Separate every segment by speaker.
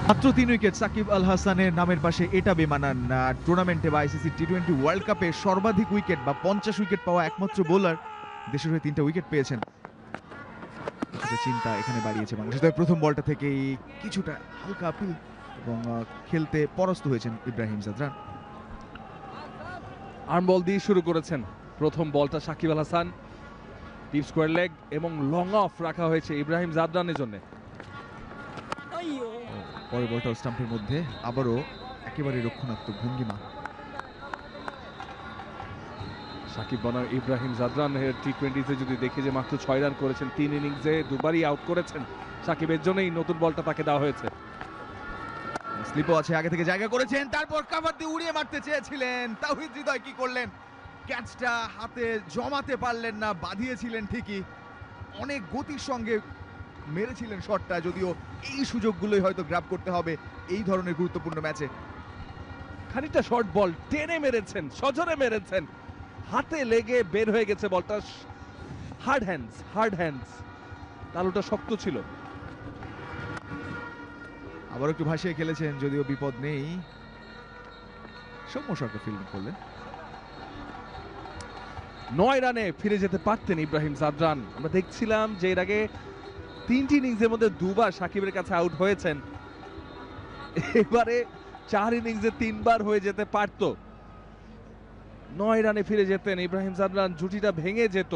Speaker 1: মাত্র 3 উইকেট সাকিব আল হাসানের নামের পাশে এটা বেমানান। টুর্নামেন্টে বা আইসিসি টি-20 ওয়ার্ল্ড কাপে সর্বাধিক উইকেট বা 50 উইকেট পাওয়া একমাত্র বোলার। দেশের হয়ে 3টা উইকেট পেয়েছেন। চিন্তা এখানে বাড়িয়েছে বাংলাদেশ। তবে প্রথম বলটা থেকেই কিছুটা হালকা আপিল এবং খেলতে পরাস্ত হয়েছেন ইব্রাহিম জাদরান।
Speaker 2: আর্ম বল দিয়ে শুরু করেছেন প্রথম বলটা Shakib Al Hasan. Deep square leg এবং লং অফ রাখা হয়েছে ইব্রাহিম জাদরানের জন্য।
Speaker 1: পরের বলটা স্টাম্পের মধ্যে আবারও একেবারে রক্ষণাত্মক ভঙ্গিমা।
Speaker 2: সাকিব বনাম ইব্রাহিম জাদরান টি-20তে যদি দেখি যে মাত্র 6 রান করেছেন 3 ইনিংসে, দুবারই আউট করেছেন। সাকিবের জন্যই নতুন বলটা তাকে দেওয়া হয়েছে।
Speaker 1: স্লিপও আছে, আগে থেকে জায়গা করেছেন, তারপর কাভার দিয়ে উড়িয়ে মারতে চেয়েছিলেন তাওহিদ হৃদয়। কি করলেন? ক্যাচটা হাতে জমাতে পারলেন না, বাঁধিয়েছিলেন ঠিকই, অনেক গতির সঙ্গে মেরেছিলেন শটটা। যদিও এই সুযোগগুলোই হয়তো গ্র্যাব করতে হবে এই ধরনের গুরুত্বপূর্ণ ম্যাচে।
Speaker 2: খানিকটা শর্ট বল টেনে মেরেছেন, সজোরে মেরেছেন, হাতে লেগে বের হয়ে গেছে বলটা। হার্ড হ্যান্ডস, তালুটা শক্ত ছিল।
Speaker 1: আবার একটু ভাসিয়ে খেলেছেন, যদিও বিপদ নেই। সৌম্য সরকার ফিল্ডিং করলেন।
Speaker 2: 9 রানে ফিরে যেতে পারতেন ইব্রাহিম জাদরান। আমরা দেখছিলাম যে এর আগে 3টি ইনিংসের মধ্যে দুবার সাকিবের কাছে আউট হয়েছেন, এবারে 4 ইনিংসে 3বার হয়ে যেতে পারত। 9 রানে ফিরে যেতেন ইব্রাহিম জাদরান, জুটিটা ভেঙে যেত।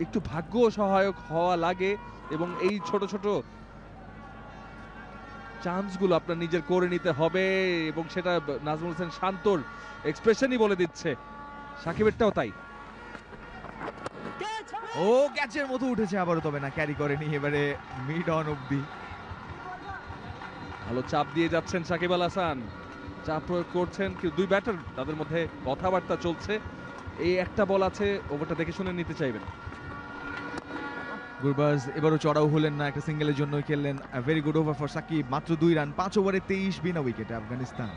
Speaker 2: একটু ভাগ্য সহায়ক হওয়া লাগে এবং এই ছোট ছোট চান্সগুলো আপনার নিজের করে নিতে হবে, এবং সেটা নাজমুল হোসেন শান্তর এক্সপ্রেশনই বলে দিচ্ছে। সাকিবেরটাও তাই।
Speaker 1: ও ক্যাচের মতো উঠেছে আবারও, তবে না, ক্যারি করেনি এবারে মিড অন অব্দি।
Speaker 2: ভালো চাপ দিয়ে যাচ্ছেন সাকিব আল হাসান, চাপ প্রয়োগ করছেন, কিন্তু দুই ব্যাটার তাদের মধ্যে কথাবার্তা চলছে। এই একটা বল আছে, ওভারটা দেখে শুনে নিতে চাইবেন।
Speaker 1: গুরবাজ এবারও চড়াও হলেন না, একটা সিঙ্গেলের জন্য খেললেন। Very good over for Shakib, মাত্র 2 রান 5 ওভারে 23 বিনা উইকেটে আফগানিস্তান।